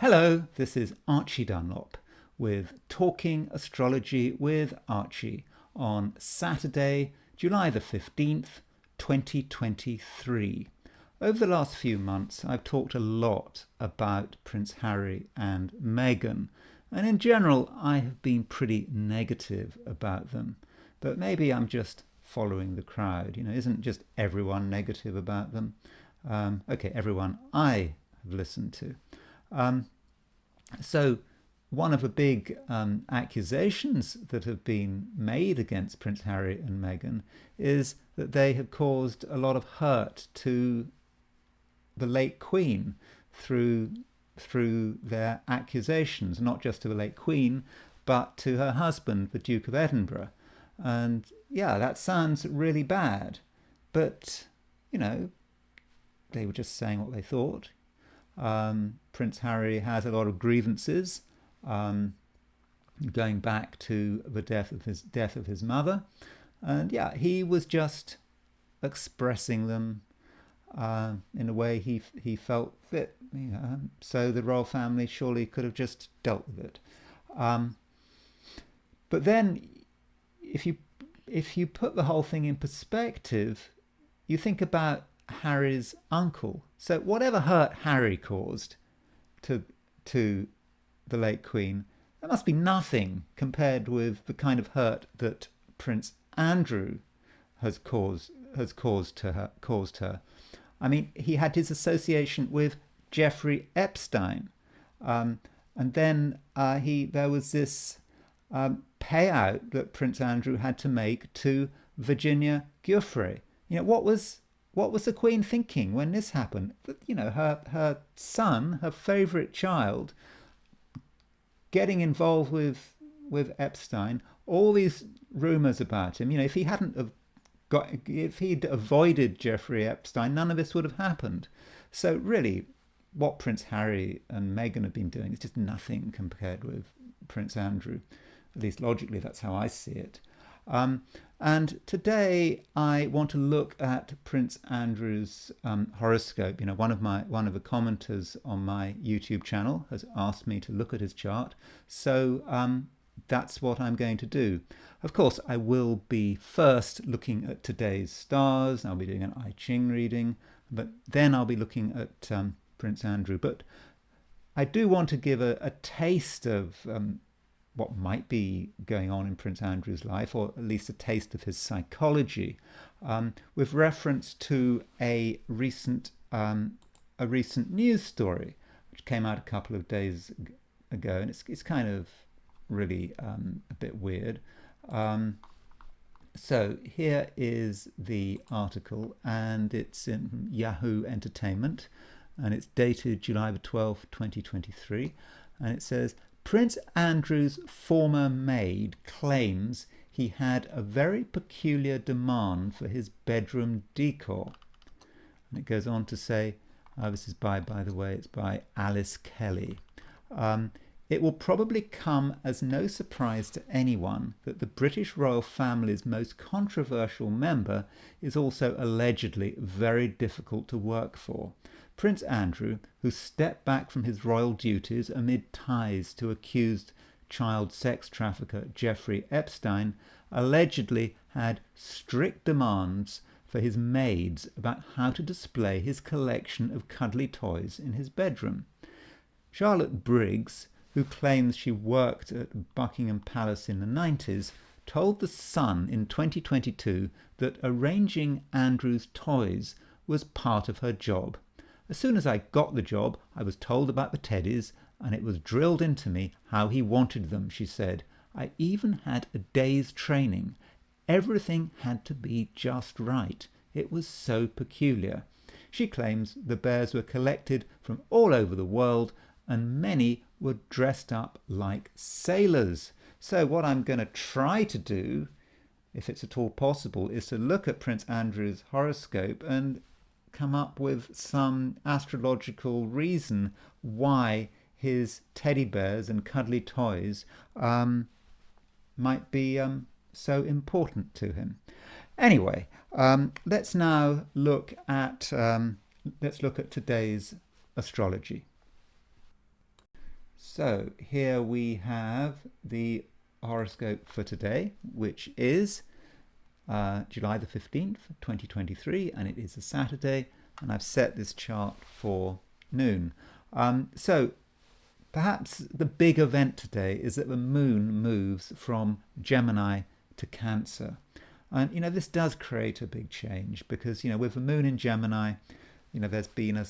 Hello, this is Archie Dunlop with Talking Astrology with Archie on Saturday, July the 15th, 2023. Over the last few months, I've talked a lot about Prince Harry and Meghan, and in general, I have been pretty negative about them. But maybe I'm just following the crowd. Isn't just everyone negative about them? Okay, everyone I have listened to. So one of the big accusations that have been made against Prince Harry and Meghan is that they have caused a lot of hurt to the late Queen through their accusations, not just to the late Queen, but to her husband, the Duke of Edinburgh. And yeah, that sounds really bad. But, they were just saying what they thought. Prince Harry has a lot of grievances, going back to the death of his mother, and yeah, he was just expressing them in a way he felt fit. So the royal family surely could have just dealt with it. But then, if you put the whole thing in perspective, you think about Harry's uncle. So whatever hurt Harry caused to the late Queen, that must be nothing compared with the kind of hurt that Prince Andrew has caused her. I mean, he had his association with Jeffrey Epstein, and then there was this payout that Prince Andrew had to make to Virginia Giuffre. What was the Queen thinking when this happened? Her son, her favourite child, getting involved with Epstein, all these rumours about him. If he'd avoided Jeffrey Epstein, none of this would have happened. So really, what Prince Harry and Meghan have been doing is just nothing compared with Prince Andrew. At least logically, that's how I see it. And today I want to look at Prince Andrew's horoscope. One of the commenters on my YouTube channel has asked me to look at his chart, so that's what I'm going to do. Of course, I will be first looking at today's stars. I'll be doing an I Ching reading, but then I'll be looking at Prince Andrew. But I do want to give a taste of what might be going on in Prince Andrew's life, or at least a taste of his psychology, with reference to a recent news story which came out a couple of days ago, and it's kind of really a bit weird. So here is the article, and it's in Yahoo Entertainment, and it's dated July the 12th, 2023, and it says, Prince Andrew's former maid claims he had a very peculiar demand for his bedroom decor. And it goes on to say, this is by the way, it's by Alice Kelly. It will probably come as no surprise to anyone that the British royal family's most controversial member is also allegedly very difficult to work for. Prince Andrew, who stepped back from his royal duties amid ties to accused child sex trafficker Jeffrey Epstein, allegedly had strict demands for his maids about how to display his collection of cuddly toys in his bedroom. Charlotte Briggs, who claims she worked at Buckingham Palace in the 90s, told The Sun in 2022 that arranging Andrew's toys was part of her job. As soon as I got the job, I was told about the teddies, and it was drilled into me how he wanted them, she said. I even had a day's training. Everything had to be just right. It was so peculiar. She claims the bears were collected from all over the world, and many were dressed up like sailors. So what I'm going to try to do, if it's at all possible, is to look at Prince Andrew's horoscope and come up with some astrological reason why his teddy bears and cuddly toys might be so important to him. Anyway, let's now look at today's astrology. So here we have the horoscope for today, which is July the 15th, 2023, and it is a Saturday, and I've set this chart for noon. So perhaps the big event today is that the moon moves from Gemini to Cancer. And, this does create a big change because, with the moon in Gemini, there's been a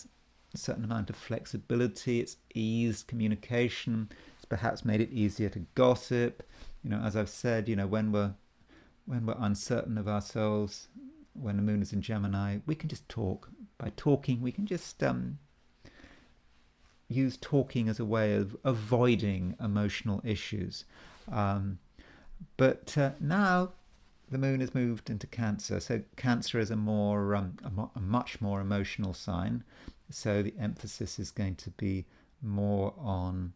certain amount of flexibility. It's eased communication. It's perhaps made it easier to gossip. As I've said, when we're uncertain of ourselves, when the moon is in Gemini, we can just talk. By talking, we can just use talking as a way of avoiding emotional issues. But now the moon has moved into Cancer, so Cancer is a much more emotional sign. So the emphasis is going to be more on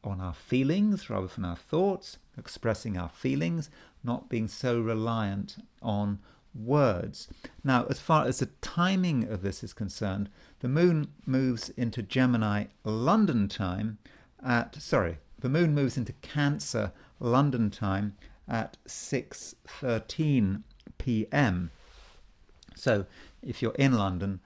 our feelings rather than our thoughts, expressing our feelings, not being so reliant on words. Now, as far as the timing of this is concerned, the moon moves into Gemini London time the moon moves into Cancer London time at 6:13 p.m. So if you're in London,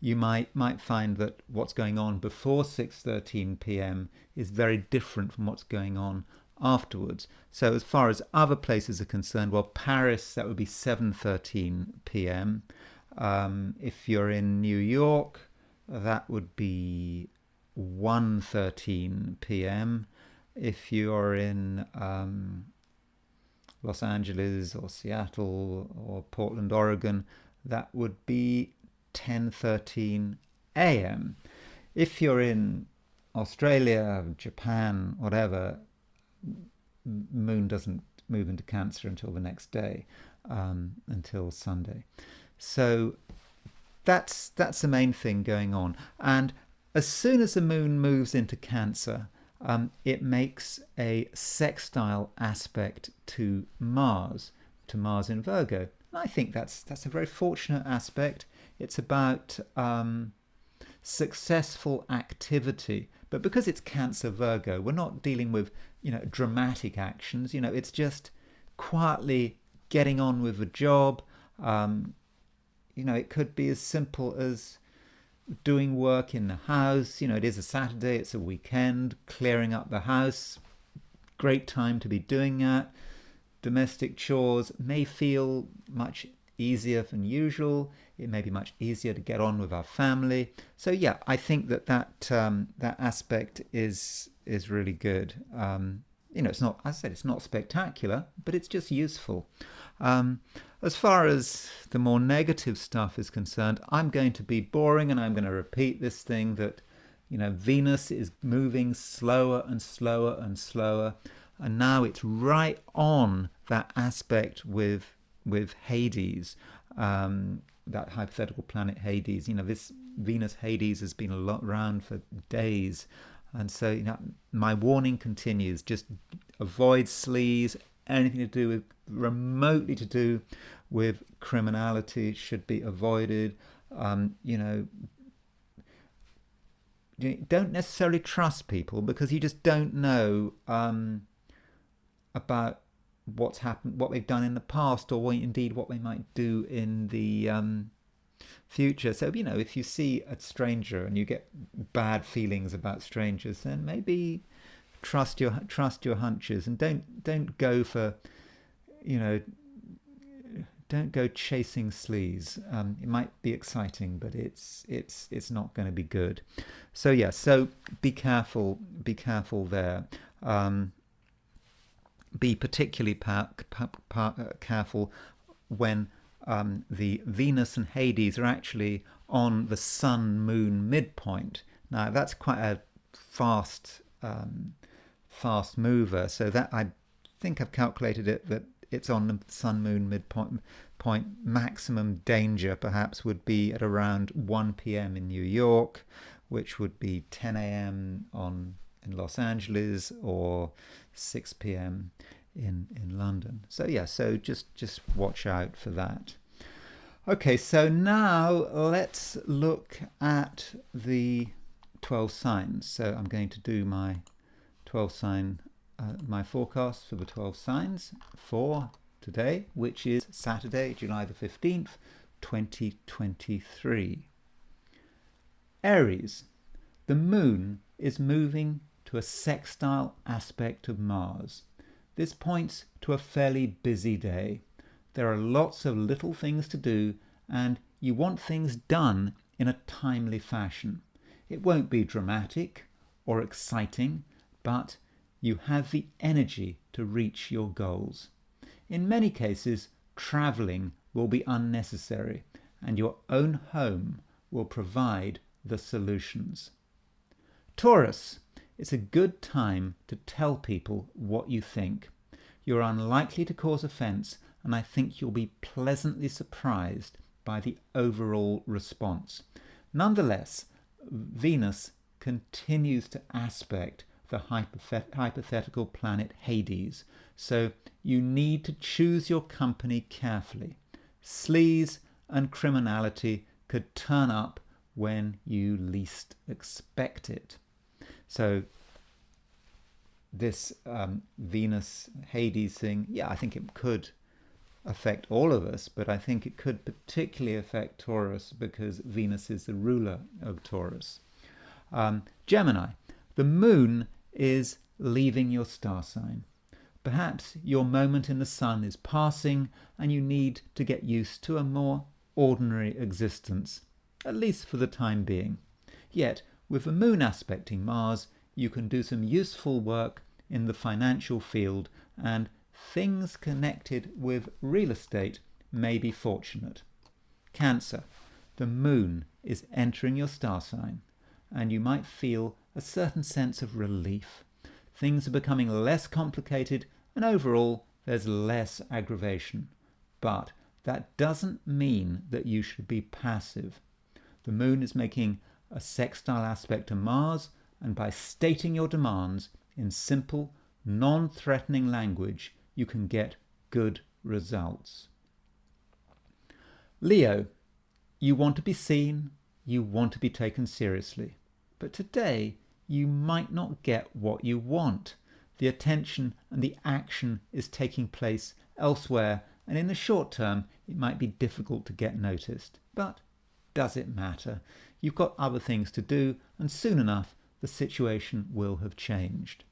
you might find that what's going on before 6:13 p.m. is very different from what's going on afterwards. So as far as other places are concerned, well, Paris, that would be 7:13 p.m. If you're in New York, that would be 1:13 p.m. If you're in Los Angeles or Seattle or Portland, Oregon, that would be 10:13 a.m. If you're in Australia, Japan, whatever, moon doesn't move into Cancer until the next day, until Sunday. So that's the main thing going on. And as soon as the moon moves into Cancer, it makes a sextile aspect to Mars in Virgo. And I think that's a very fortunate aspect. It's about successful activity. But because it's Cancer Virgo, we're not dealing with, dramatic actions. It's just quietly getting on with the job. It could be as simple as doing work in the house. It is a Saturday, it's a weekend, clearing up the house. Great time to be doing that. Domestic chores may feel much easier than usual. It may be much easier to get on with our family. So yeah, I think that aspect is really good. It's not, as I said, it's not spectacular, but it's just useful. As far as the more negative stuff is concerned, I'm going to be boring and I'm going to repeat this thing that, Venus is moving slower and slower and slower. And now it's right on that aspect with Hades, that hypothetical planet Hades. This Venus Hades has been around for days. And so, my warning continues. Just avoid sleaze. Anything remotely to do with criminality should be avoided. Don't necessarily trust people because you just don't know about what's happened, what they've done in the past, or indeed what they might do in the future. So if you see a stranger and you get bad feelings about strangers, then maybe trust your hunches and don't go for don't go chasing sleaze. It might be exciting, but it's not going to be good. So yeah, so be careful there. Be particularly careful when the Venus and Hades are actually on the Sun-Moon midpoint. Now that's quite a fast mover. So that, I think I've calculated it, that it's on the Sun-Moon midpoint. Maximum danger perhaps would be at around 1 p.m. in New York, which would be 10 a.m. in Los Angeles, or 6 p.m. in London. So yeah, so just watch out for that. Okay, so now let's look at the 12 signs. So I'm going to do my 12 sign, my forecast for the 12 signs for today, which is Saturday, July the 15th, 2023. Aries, the moon is moving to a sextile aspect of Mars. This points to a fairly busy day. There are lots of little things to do, and you want things done in a timely fashion. It won't be dramatic or exciting, but you have the energy to reach your goals. In many cases, travelling will be unnecessary, and your own home will provide the solutions. Taurus, it's a good time to tell people what you think. You're unlikely to cause offence, and I think you'll be pleasantly surprised by the overall response. Nonetheless, Venus continues to aspect the hypothetical planet Hades, so you need to choose your company carefully. Sleaze and criminality could turn up when you least expect it. So this Venus Hades thing, yeah, I think it could affect all of us, but I think it could particularly affect Taurus because Venus is the ruler of Taurus. Gemini, the moon is leaving your star sign. Perhaps your moment in the sun is passing and you need to get used to a more ordinary existence, at least for the time being. Yet, with the moon aspecting Mars, you can do some useful work in the financial field, and things connected with real estate may be fortunate. Cancer, the moon is entering your star sign, and you might feel a certain sense of relief. Things are becoming less complicated, and overall there's less aggravation. But that doesn't mean that you should be passive. The moon is making a sextile aspect to Mars, and by stating your demands in simple, non-threatening language, you can get good results. Leo, you want to be seen, you want to be taken seriously. But today, you might not get what you want. The attention and the action is taking place elsewhere, and in the short term, it might be difficult to get noticed. But does it matter? You've got other things to do, and soon enough, the situation will have changed.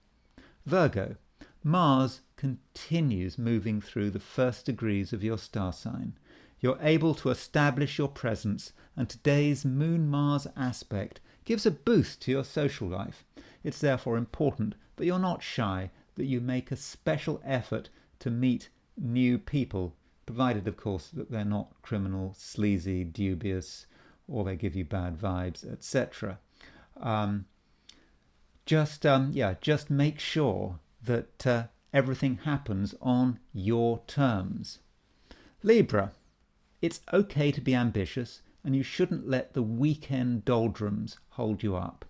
Virgo, Mars continues moving through the first degrees of your star sign. You're able to establish your presence, and today's Moon-Mars aspect gives a boost to your social life. It's therefore important that you're not shy, that you make a special effort to meet new people, provided, of course, that they're not criminal, sleazy, dubious, or they give you bad vibes, etc. Just make sure that everything happens on your terms. Libra, it's okay to be ambitious, and you shouldn't let the weekend doldrums hold you up.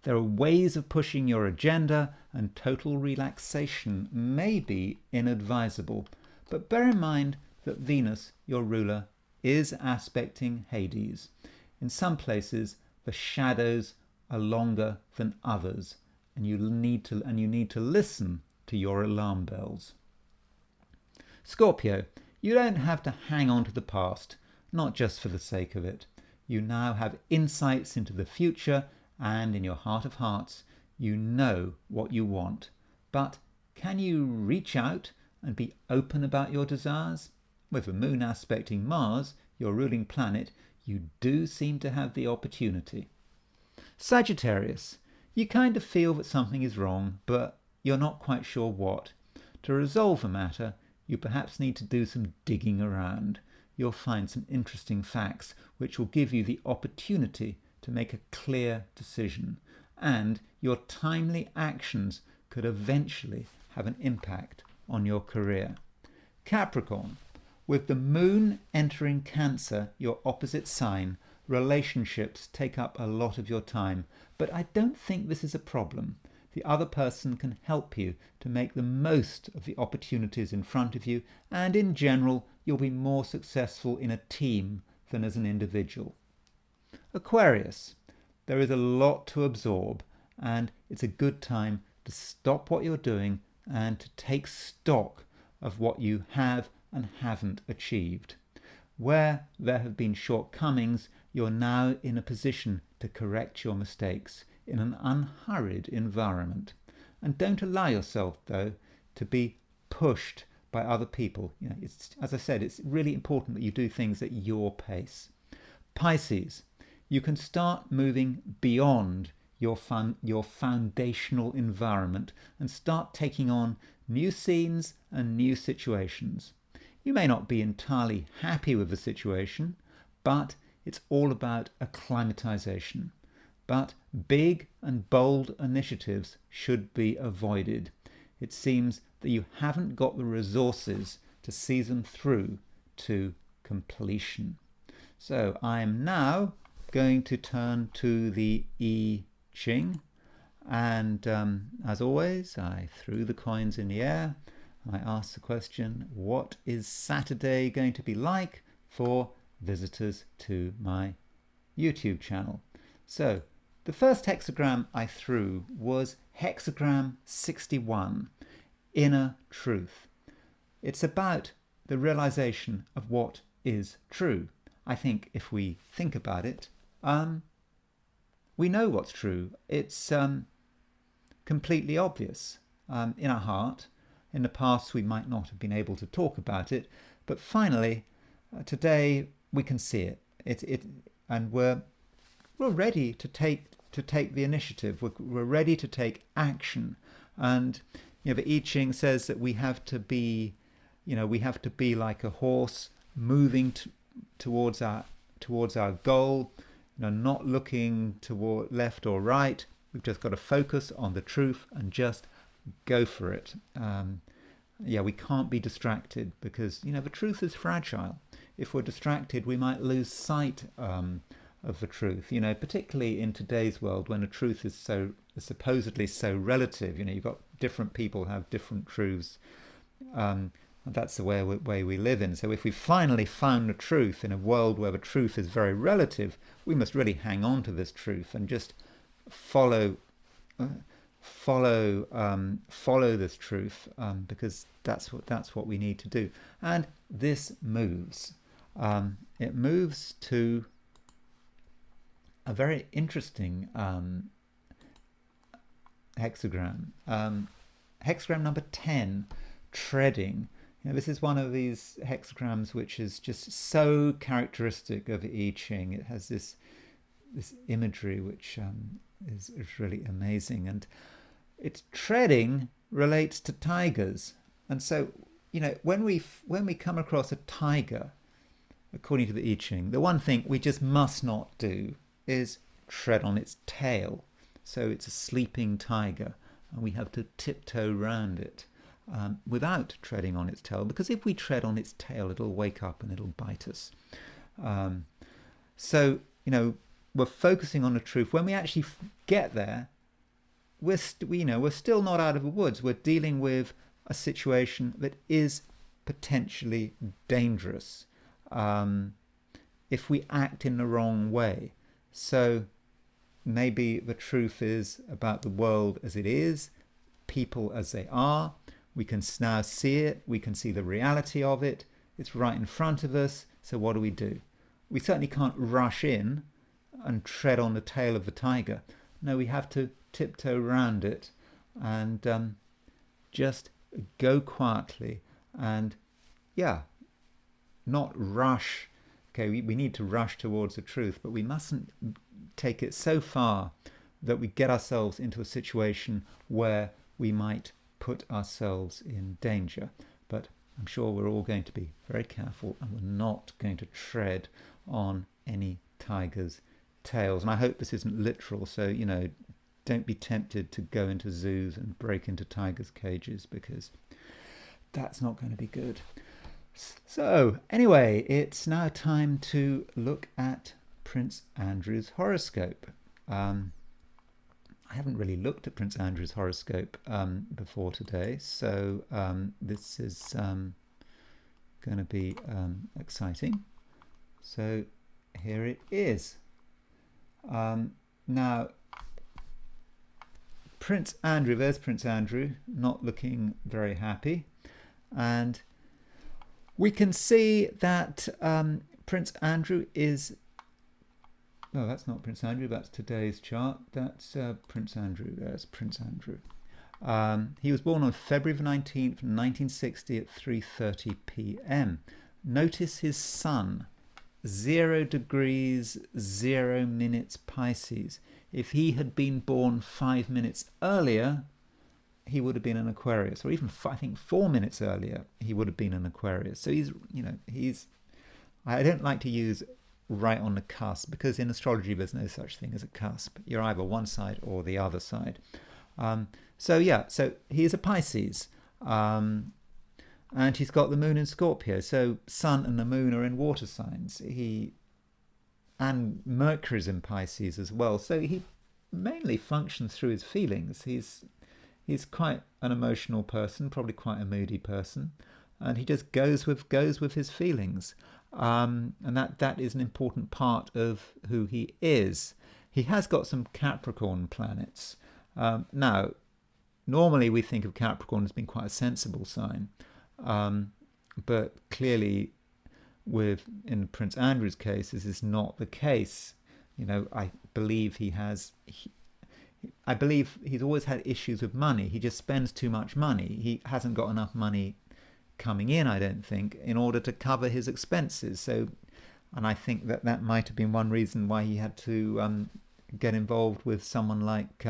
There are ways of pushing your agenda, and total relaxation may be inadvisable. But bear in mind that Venus, your ruler, is aspecting Hades. In some places, the shadows are longer than others, and you need to listen to your alarm bells. Scorpio, you don't have to hang on to the past, not just for the sake of it. You now have insights into the future, and in your heart of hearts, you know what you want. But can you reach out and be open about your desires? With the moon aspecting Mars, your ruling planet, you do seem to have the opportunity. Sagittarius, you kind of feel that something is wrong, but you're not quite sure what. To resolve the matter, you perhaps need to do some digging around. You'll find some interesting facts which will give you the opportunity to make a clear decision, and your timely actions could eventually have an impact on your career. Capricorn, with the moon entering Cancer, your opposite sign, relationships take up a lot of your time, but I don't think this is a problem. The other person can help you to make the most of the opportunities in front of you, and in general, you'll be more successful in a team than as an individual. Aquarius, there is a lot to absorb, and it's a good time to stop what you're doing and to take stock of what you have and haven't achieved. Where there have been shortcomings, you're now in a position to correct your mistakes in an unhurried environment. And don't allow yourself, though, to be pushed by other people. It's, as I said, it's really important that you do things at your pace. Pisces, you can start moving beyond your foundational environment and start taking on new scenes and new situations. You may not be entirely happy with the situation, but it's all about acclimatization. But big and bold initiatives should be avoided. It seems that you haven't got the resources to see them through to completion. So I am now going to turn to the I Ching, and as always, I threw the coins in the air. I asked the question, what is Saturday going to be like for visitors to my YouTube channel? So the first hexagram I threw was hexagram 61, Inner Truth. It's about the realization of what is true. I think if we think about it, we know what's true. It's completely obvious in our heart. In the past, we might not have been able to talk about it, but finally, today we can see it. And we're ready to take the initiative. We're ready to take action. And the I Ching says that we have to be like a horse moving towards our goal. Not looking toward left or right. We've just got to focus on the truth and just go for it. We can't be distracted because the truth is fragile. If we're distracted, we might lose sight of the truth. Particularly in today's world when the truth is supposedly so relative. You've got different people have different truths. That's the way we live in. So if we finally found the truth in a world where the truth is very relative, we must really hang on to this truth and just follow this truth, because that's what we need to do. And this moves. It moves to a very interesting hexagram. Hexagram number 10, treading. This is one of these hexagrams which is just so characteristic of I Ching. It has this imagery which is really amazing, and its treading relates to tigers. And so when we come across a tiger, according to the I Ching, the one thing we just must not do is tread on its tail. So it's a sleeping tiger, and we have to tiptoe around it without treading on its tail, because if we tread on its tail, it'll wake up and it'll bite us. So we're focusing on the truth. When we actually get there, we're still not out of the woods. We're dealing with a situation that is potentially dangerous if we act in the wrong way. So maybe the truth is about the world as it is, people as they are. We can now see it. We can see the reality of it. It's right in front of us. So what do? We certainly can't rush in and tread on the tail of the tiger. No, we have to tiptoe around it and just go quietly and not rush. Okay, we need to rush towards the truth, but we mustn't take it so far that we get ourselves into a situation where we might put ourselves in danger. But I'm sure we're all going to be very careful, and we're not going to tread on any tigers' tails. And I hope this isn't literal, so don't be tempted to go into zoos and break into tigers' cages, because that's not going to be good. So anyway, it's now time to look at Prince Andrew's horoscope. I haven't really looked at Prince Andrew's horoscope before today, so this is going to be exciting. So here it is. Now, Prince Andrew, there's Prince Andrew, not looking very happy. And we can see that Prince Andrew is... No, that's not Prince Andrew, that's today's chart. That's Prince Andrew. There's Prince Andrew. He was born on February 19th, 1960 at 3:30 p.m. Notice his sun, 0 degrees, 0 minutes Pisces. If he had been born 5 minutes earlier, he would have been an Aquarius, or even I think 4 minutes earlier, he would have been an Aquarius. So he's, I don't like to use right on the cusp, because in astrology there's no such thing as a cusp. You're either one side or the other side. So he is a Pisces, and he's got the moon in Scorpio. So sun and the moon are in water signs. And Mercury's in Pisces as well. So he mainly functions through his feelings. He's quite an emotional person, probably quite a moody person, and he just goes with his feelings. And that is an important part of who he is. He has got some Capricorn planets. Now, normally we think of Capricorn as being quite a sensible sign, but clearly, in Prince Andrew's case, this is not the case. I believe I believe he's always had issues with money. He just spends too much money. He hasn't got enough money coming in, I don't think, in order to cover his expenses. So, and I think that might have been one reason why he had to get involved with someone like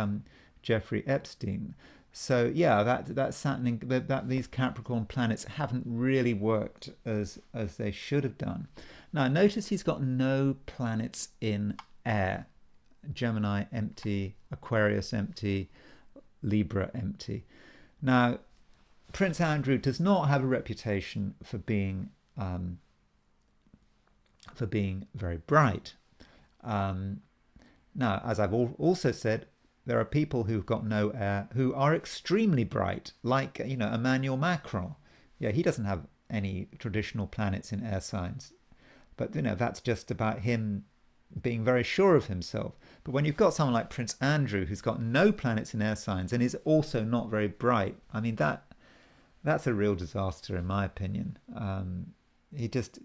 Jeffrey Epstein. So yeah, that's happening. That these Capricorn planets haven't really worked as they should have done. Now notice he's got no planets in air. Gemini empty, Aquarius empty, Libra empty. Now, Prince Andrew does not have a reputation for being very bright. Now, as I've also said, there are people who've got no air who are extremely bright, like Emmanuel Macron. Yeah, he doesn't have any traditional planets in air signs, but that's just about him being very sure of himself. But when you've got someone like Prince Andrew who's got no planets in air signs and is also not very bright, I mean that's a real disaster in my opinion. He just,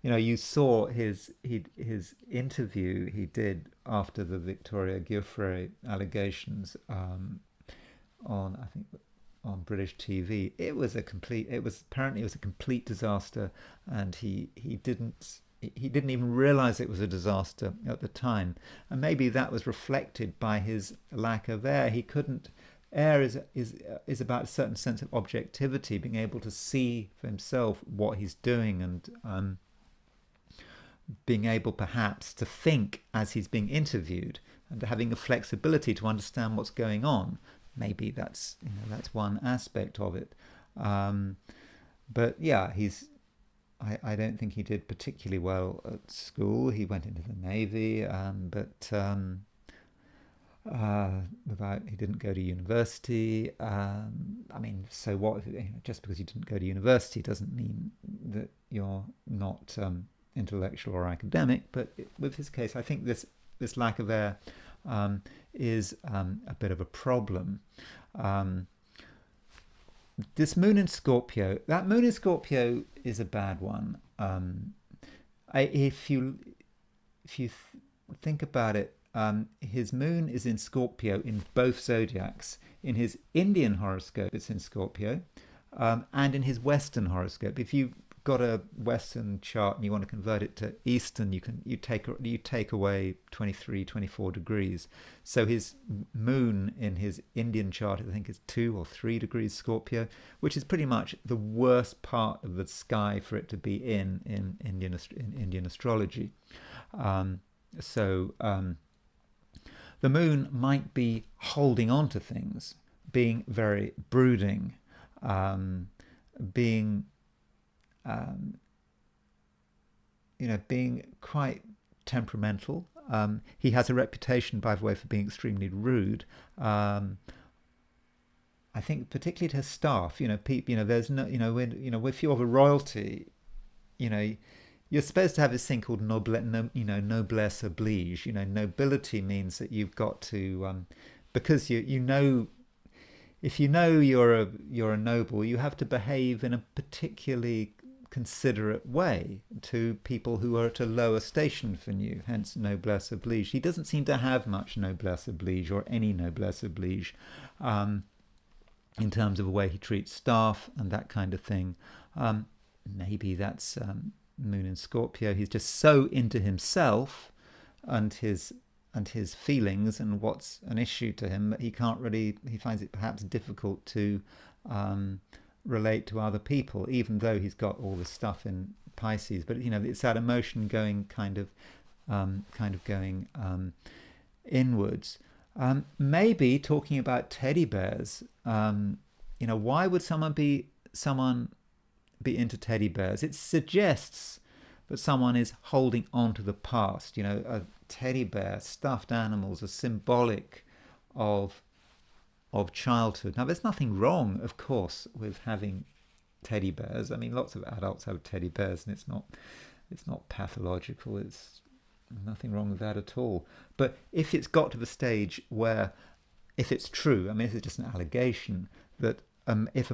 you saw his interview he did after the Victoria Giuffre allegations on British TV. It was apparently a complete disaster, and he didn't even realize it was a disaster at the time. And maybe that was reflected by his lack of air. Air is about a certain sense of objectivity, being able to see for himself what he's doing, and being able perhaps to think as he's being interviewed, and having a flexibility to understand what's going on. Maybe that's one aspect of it. But yeah, I don't think he did particularly well at school. He went into the Navy, but he didn't go to university. I mean, so what? Just because you didn't go to university doesn't mean that you're not intellectual or academic. But with his case, I think this lack of air is a bit of a problem. This moon in Scorpio, that moon in Scorpio is a bad one. If you think about it, his moon is in Scorpio in both zodiacs. In his Indian horoscope, it's in Scorpio, and in his Western horoscope. If you've got a Western chart and you want to convert it to Eastern, you take away 23, 24 degrees. So his moon in his Indian chart, I think, is 2 or 3 degrees Scorpio, which is pretty much the worst part of the sky for it to be in Indian astrology. The moon might be holding on to things, being very brooding, being quite temperamental. He has a reputation, by the way, for being extremely rude. I think particularly to his staff. There's no, if you're of a royalty, you you're supposed to have this thing called noblesse oblige. Nobility means that you've got to, because you know, if you know you're a noble, you have to behave in a particularly considerate way to people who are at a lower station than you, hence noblesse oblige. He doesn't seem to have much noblesse oblige or any noblesse oblige in terms of the way he treats staff and that kind of thing. Maybe that's Moon in Scorpio. He's just so into himself and his feelings and what's an issue to him that he finds it perhaps difficult to relate to other people, even though he's got all this stuff in Pisces. But it's that emotion going kind of going inwards. Maybe talking about teddy bears. Why would someone be into teddy bears? It suggests that someone is holding on to the past. A teddy bear, stuffed animals, are symbolic of childhood. Now, there's nothing wrong, of course, with having teddy bears. I mean, lots of adults have teddy bears, and it's not pathological. It's nothing wrong with that at all. But if it's got to the stage where, if it's true, I mean, this is just an allegation, that if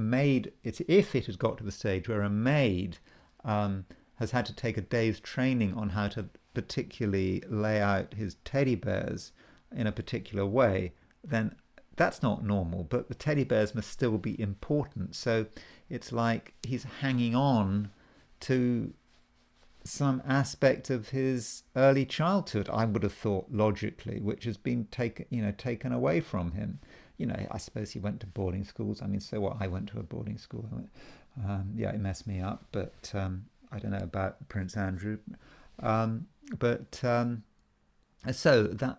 it has got to the stage where a maid has had to take a day's training on how to particularly lay out his teddy bears in a particular way, then that's not normal. But the teddy bears must still be important. So it's like he's hanging on to some aspect of his early childhood, I would have thought, logically, which has been taken away from him. I suppose he went to boarding schools. I mean, so what? I went to a boarding school. It messed me up, but I don't know about Prince Andrew. So that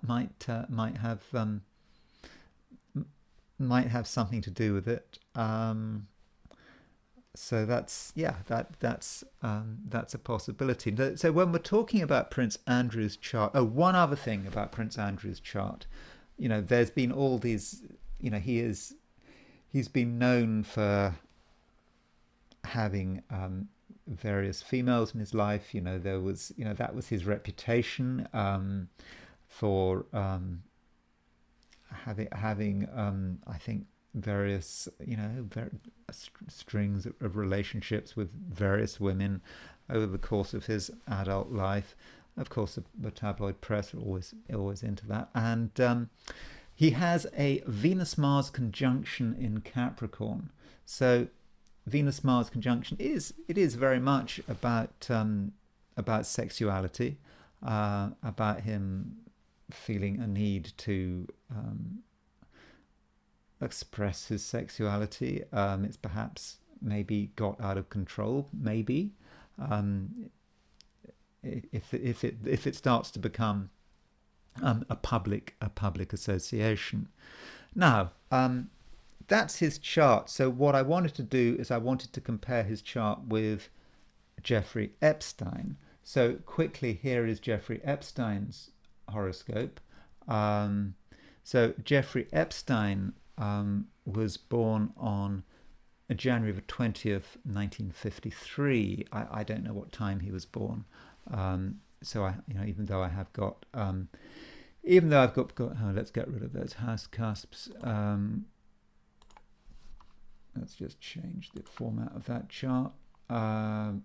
might have something to do with it. So that's a possibility. So when we're talking about Prince Andrew's chart, one other thing about Prince Andrew's chart, there's been all these, he's been known for having various females in his life. There was, that was his reputation for having I think various strings of relationships with various women over the course of his adult life. Of course, the tabloid press are always into that. And he has a Venus-Mars conjunction in Capricorn. So Venus-Mars conjunction is very much about sexuality, about him feeling a need to express his sexuality. It's perhaps maybe got out of control. Maybe if it starts to become a public association. Now, that's his chart. So what I wanted to do is I wanted to compare his chart with Jeffrey Epstein. So quickly, here is Jeffrey Epstein's horoscope. So Jeffrey Epstein was born on January the 20th, 1953. I don't know what time he was born. So even though I've got, let's get rid of those house cusps. Let's just change the format of that chart. That's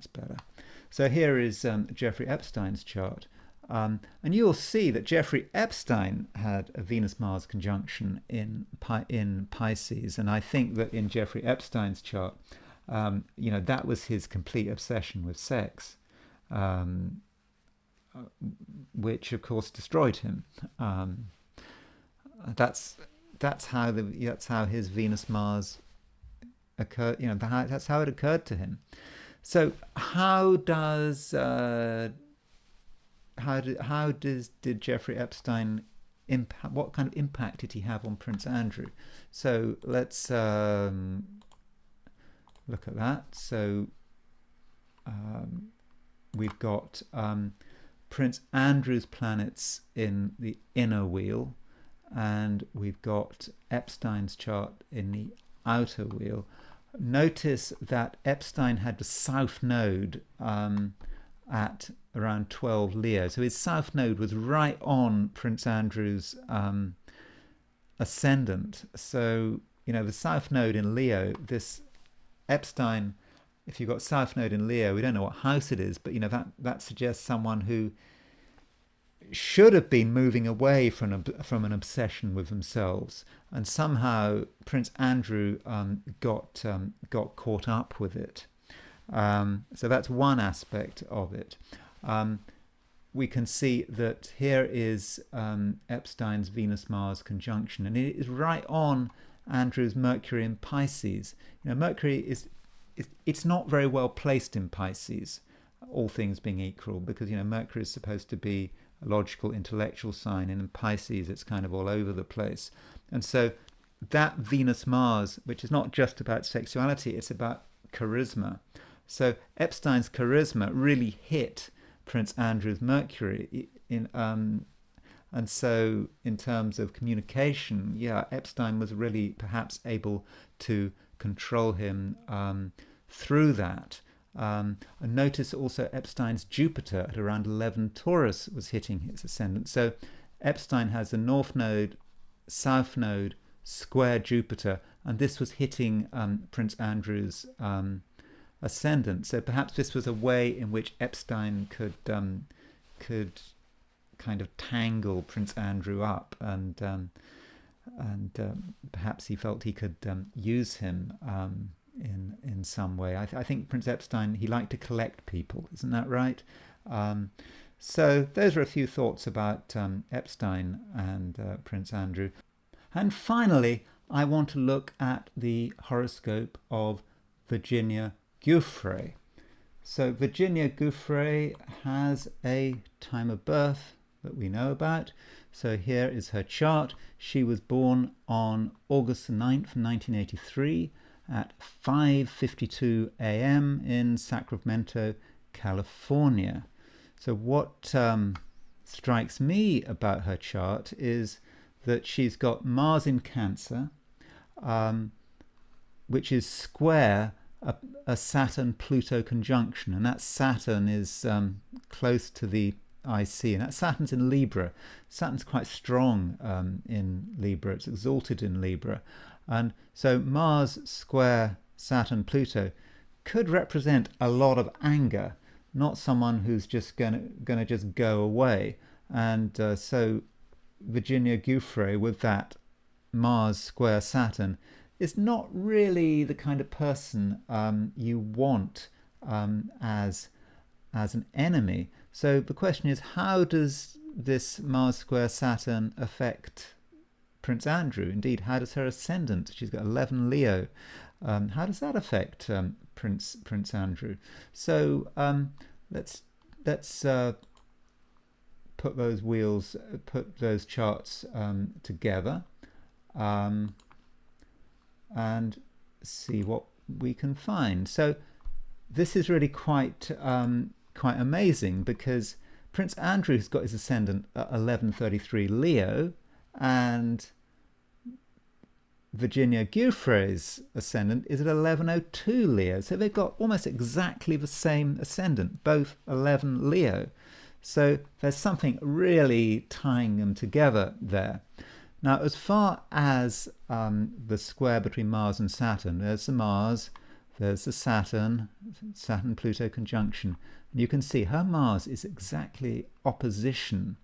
better. So here is Jeffrey Epstein's chart. And you'll see that Jeffrey Epstein had a Venus-Mars conjunction in Pisces. And I think that in Jeffrey Epstein's chart, that was his complete obsession with sex, which of course destroyed him. That's how his Venus-Mars occurred. That's how it occurred to him. So did Jeffrey Epstein what kind of impact did he have on Prince Andrew? So let's look at that. So we've got Prince Andrew's planets in the inner wheel, and we've got Epstein's chart in the outer wheel. Notice that Epstein had the south node at around 12 Leo. So his south node was right on Prince Andrew's ascendant. So, the south node in Leo, this Epstein, if you've got south node in Leo, we don't know what house it is, but that suggests someone who should have been moving away from an obsession with themselves, and somehow Prince Andrew got caught up with it. So that's one aspect of it. We can see that here is Epstein's Venus-Mars conjunction, and it is right on Andrew's Mercury in Pisces. Mercury it's not very well placed in Pisces, all things being equal, because Mercury is supposed to be a logical, intellectual sign, and in Pisces it's kind of all over the place. And so that Venus-Mars, which is not just about sexuality, it's about charisma. So Epstein's charisma really hit Prince Andrew's Mercury and so in terms of communication, Epstein was really perhaps able to control him through that. And notice also Epstein's Jupiter at around 11 Taurus was hitting his ascendant. So Epstein has a north node, south node, square Jupiter, and this was hitting Prince Andrew's ascendant. So perhaps this was a way in which Epstein could kind of tangle Prince Andrew up, and perhaps he felt he could use him in some way. I think Prince Epstein, he liked to collect people, isn't that right? So those are a few thoughts about Epstein and Prince Andrew. And finally, I want to look at the horoscope of Virginia Giuffre. So Virginia Giuffre has a time of birth that we know about. So here is her chart. She was born on August 9th, 1983 at 5:52 a.m. in Sacramento, California. So what strikes me about her chart is that she's got Mars in Cancer, which is square a Saturn-Pluto conjunction, and that Saturn is close to the IC, and that Saturn's in Libra. Saturn's quite strong in Libra, it's exalted in Libra, and so Mars square Saturn-Pluto could represent a lot of anger, not someone who's just gonna just go away. And so Virginia Giuffre with that Mars square Saturn is not really the kind of person you want as an enemy. So the question is, how does this Mars square Saturn affect Prince Andrew? Indeed, how does her ascendant? She's got 11 Leo. How does that affect Prince Andrew? So let's put those charts together and see what we can find. So this is really quite amazing, because Prince Andrew's got his ascendant at 1133 Leo, and Virginia Giuffre's ascendant is at 1102 Leo. So they've got almost exactly the same ascendant, both 11 Leo. So there's something really tying them together there. Now, as far as the square between Mars and Saturn, there's the Mars, there's the Saturn-Pluto conjunction. And you can see her Mars is exactly opposition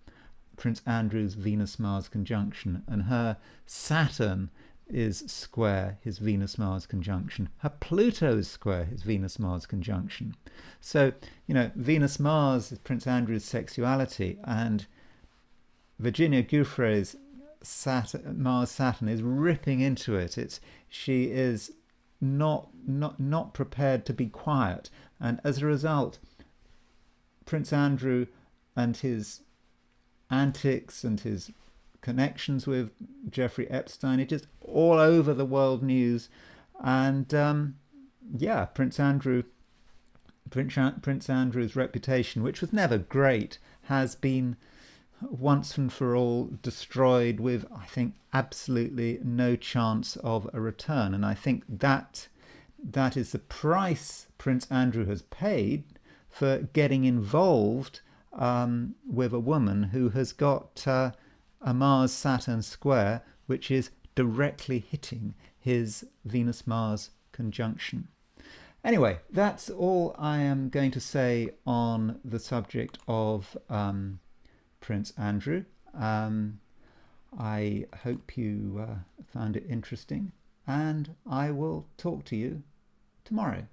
Prince Andrew's Venus-Mars conjunction, and her Saturn is square his Venus-Mars conjunction. Her Pluto is square his Venus-Mars conjunction. So, Venus-Mars is Prince Andrew's sexuality, and Virginia Giuffre's Mars-Saturn is ripping into it. She is not prepared to be quiet, and as a result, Prince Andrew and his antics and his connections with Jeffrey Epstein are just all over the world news. And Prince Andrew's reputation, which was never great, has been once and for all destroyed, with, I think, absolutely no chance of a return. And I think that that is the price Prince Andrew has paid for getting involved with a woman who has got a Mars-Saturn square, which is directly hitting his Venus-Mars conjunction. Anyway, that's all I am going to say on the subject of Prince Andrew. I hope you found it interesting, and I will talk to you tomorrow.